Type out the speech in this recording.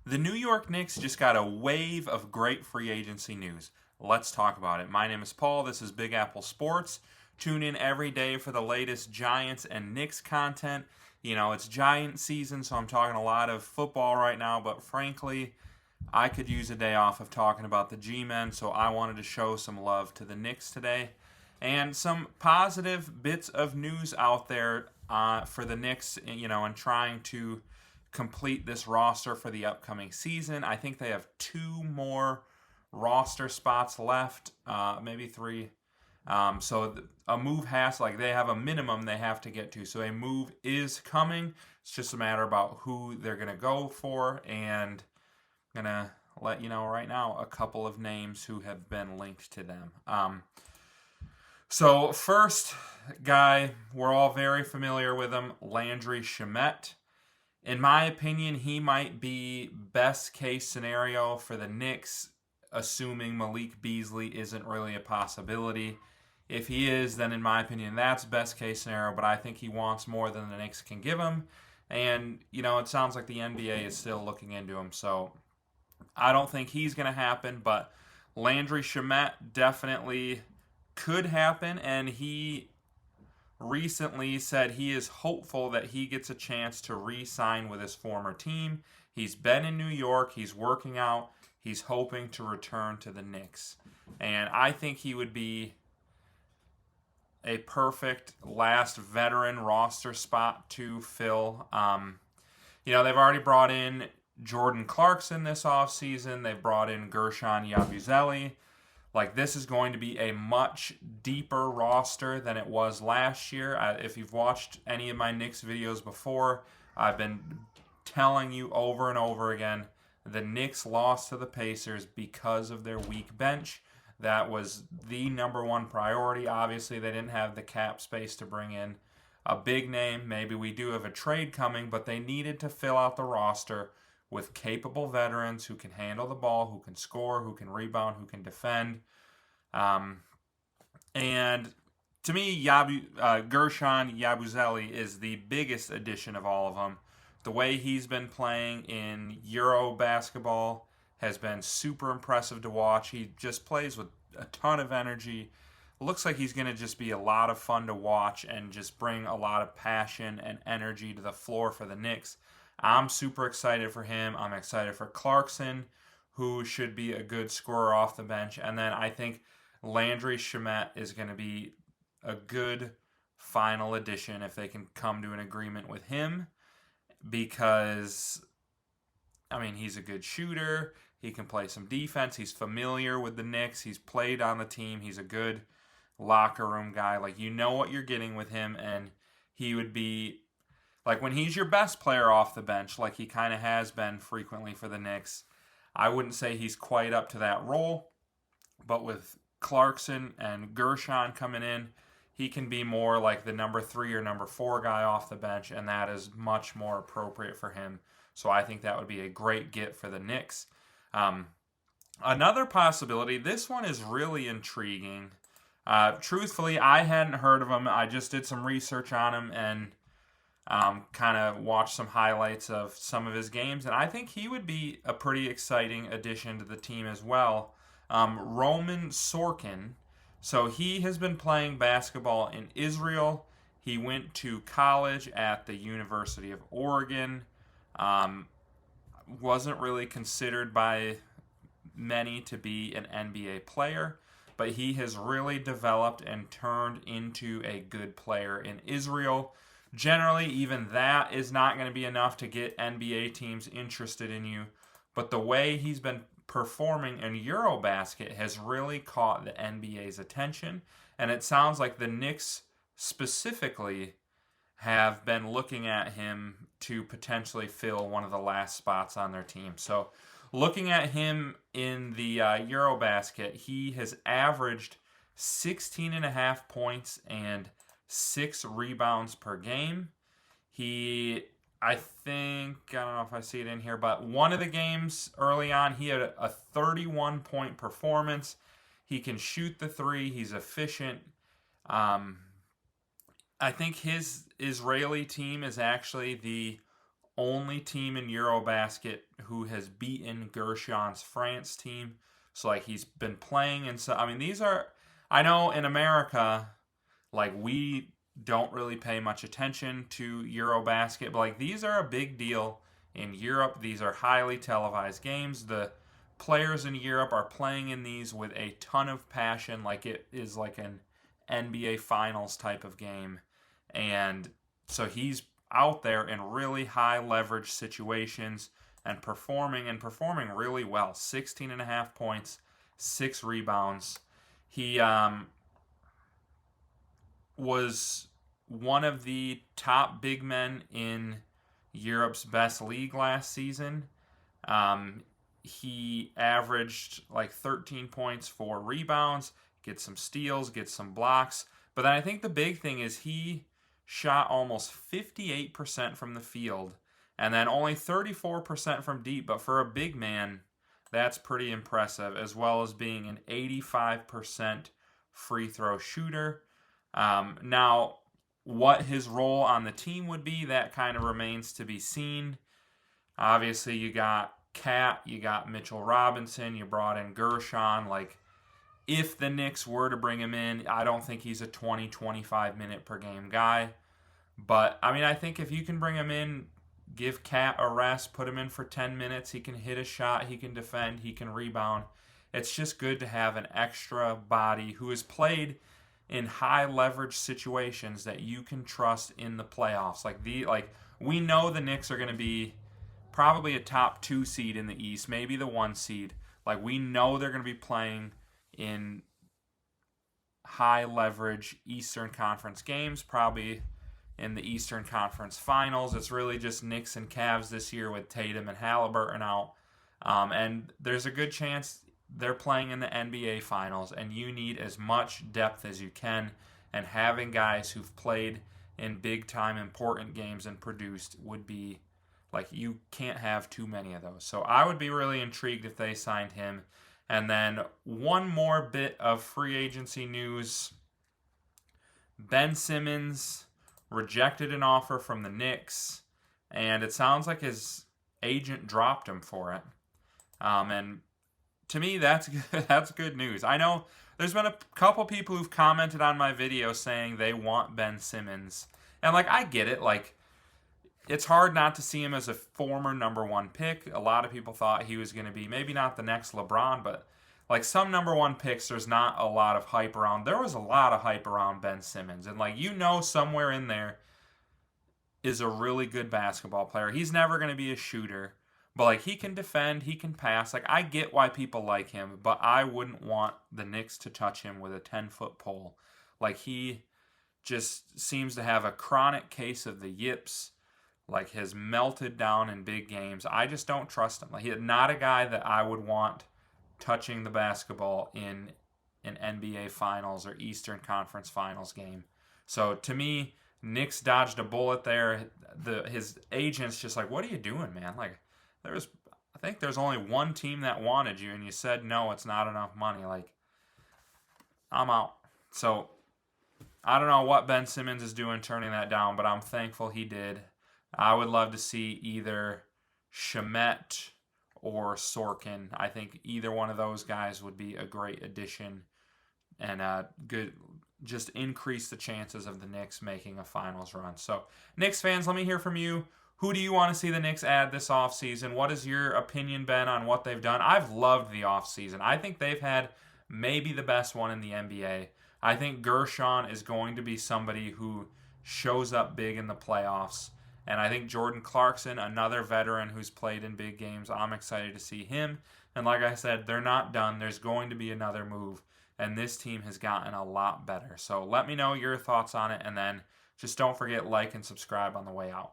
The New York Knicks just got a wave of great free agency news. Let's talk about it. My name is Paul. This is Big Apple Sports. Tune in every day for the latest Giants and Knicks content. You know, it's Giant season, so I'm talking a lot of football right now, but frankly, I could use a day off of talking about the G-Men, so I wanted to show some love to the Knicks today. And some positive bits of news out there for the Knicks, and trying to complete this roster for the upcoming season. I think they have two more roster spots left, maybe three. So a move they have a minimum they have to get to. So a move is coming. It's just a matter about who they're going to go for. And I'm going to let you know right now a couple of names who have been linked to them. So first guy, we're all very familiar with him, Landry Shamet. In my opinion, he might be best case scenario for the Knicks, assuming Malik Beasley isn't really a possibility. If he is, then in my opinion, that's best case scenario, but I think he wants more than the Knicks can give him. And, it sounds like the NBA is still looking into him, so I don't think he's going to happen, but Landry Shamet definitely could happen, and he recently said he is hopeful that he gets a chance to re-sign with his former team. He's been in New York. He's working out. He's hoping to return to the Knicks. And I think he would be a perfect last veteran roster spot to fill. They've already brought in Jordan Clarkson this offseason. They've brought in Gershon Yabusele. This is going to be a much deeper roster than it was last year. If you've watched any of my Knicks videos before, I've been telling you over and over again, the Knicks lost to the Pacers because of their weak bench. That was the number one priority. Obviously, they didn't have the cap space to bring in a big name. Maybe we do have a trade coming, but they needed to fill out the roster with capable veterans who can handle the ball, who can score, who can rebound, who can defend. And to me, Gershon Yabusele is the biggest addition of all of them. The way he's been playing in EuroBasket has been super impressive to watch. He just plays with a ton of energy. Looks like he's going to just be a lot of fun to watch and just bring a lot of passion and energy to the floor for the Knicks. I'm super excited for him. I'm excited for Clarkson, who should be a good scorer off the bench. And then I think Landry Shamet is going to be a good final addition if they can come to an agreement with him. Because, he's a good shooter. He can play some defense. He's familiar with the Knicks. He's played on the team. He's a good locker room guy. You know what you're getting with him. And he would be when he's your best player off the bench, like he kind of has been frequently for the Knicks, I wouldn't say he's quite up to that role. But with Clarkson and Gershon coming in, he can be more like the number 3 or number 4 guy off the bench, and that is much more appropriate for him. So I think that would be a great get for the Knicks. Another possibility, this one is really intriguing. Truthfully, I hadn't heard of him. I just did some research on him and kind of watched some highlights of some of his games, and I think he would be a pretty exciting addition to the team as well. Roman Sorkin. So he has been playing basketball in Israel. He went to college at the University of Oregon. Wasn't really considered by many to be an NBA player, but he has really developed and turned into a good player in Israel. Generally, even that is not going to be enough to get NBA teams interested in you. But the way he's been performing in EuroBasket has really caught the NBA's attention. And it sounds like the Knicks specifically have been looking at him to potentially fill one of the last spots on their team. So looking at him in the EuroBasket, he has averaged 16.5 points and 6 rebounds per game. I don't know if I see it in here, but one of the games early on, he had a 31-point performance. He can shoot the 3. He's efficient. I think his Israeli team is actually the only team in EuroBasket who has beaten Gershon's France team. So, like, he's been playing. And so, I mean, these are, I know in America, like, we don't really pay much attention to EuroBasket, but, like, these are a big deal in Europe. These are highly televised games. The players in Europe are playing in these with a ton of passion, like it is like an NBA Finals type of game. And so he's out there in really high leverage situations and performing really well. 16 and a half points, 6 rebounds. He was one of the top big men in Europe's best league last season. He averaged like 13 points, 4 rebounds, gets some steals, gets some blocks. But then I think the big thing is he shot almost 58% from the field and then only 34% from deep. But for a big man, that's pretty impressive, as well as being an 85% free throw shooter. Now, what his role on the team would be, that kind of remains to be seen. Obviously, you got Cat, you got Mitchell Robinson, you brought in Gershon. Like, if the Knicks were to bring him in, I don't think he's a 20, 25 minute per game guy. But, I mean, I think if you can bring him in, give Cat a rest, put him in for 10 minutes, he can hit a shot, he can defend, he can rebound. It's just good to have an extra body who has played in high leverage situations that you can trust in the playoffs. Like we know the Knicks are going to be probably a top 2 seed in the East, maybe the 1 seed. Like, we know they're going to be playing in high leverage Eastern Conference games, probably in the Eastern Conference Finals. It's really just Knicks and Cavs this year with Tatum and Halliburton out. And there's a good chance they're playing in the NBA Finals, and you need as much depth as you can. And having guys who've played in big-time important games and produced would be, like, you can't have too many of those. So I would be really intrigued if they signed him. And then one more bit of free agency news. Ben Simmons rejected an offer from the Knicks, and it sounds like his agent dropped him for it. And to me, that's good news. I know there's been a couple people who've commented on my video saying they want Ben Simmons. And, like, I get it. Like, it's hard not to see him as a former number 1 pick. A lot of people thought he was going to be maybe not the next LeBron, but, like, some number 1 picks, there's not a lot of hype around. There was a lot of hype around Ben Simmons. And, like, somewhere in there is a really good basketball player. He's never going to be a shooter. But, like, he can defend, he can pass. Like, I get why people like him, but I wouldn't want the Knicks to touch him with a 10-foot pole. Like, he just seems to have a chronic case of the yips. Like, has melted down in big games. I just don't trust him. Like, he's not a guy that I would want touching the basketball in an NBA Finals or Eastern Conference Finals game. So, to me, Knicks dodged a bullet there. His agent's just like, what are you doing, man? Like, I think there's only one team that wanted you, and you said no, it's not enough money. Like, I'm out. So, I don't know what Ben Simmons is doing turning that down, but I'm thankful he did. I would love to see either Shamet or Sorkin. I think either one of those guys would be a great addition and good, just increase the chances of the Knicks making a finals run. So, Knicks fans, let me hear from you. Who do you want to see the Knicks add this offseason? What has your opinion been on what they've done? I've loved the offseason. I think they've had maybe the best one in the NBA. I think Gershon is going to be somebody who shows up big in the playoffs. And I think Jordan Clarkson, another veteran who's played in big games, I'm excited to see him. And like I said, they're not done. There's going to be another move. And this team has gotten a lot better. So let me know your thoughts on it. And then just don't forget, like and subscribe on the way out.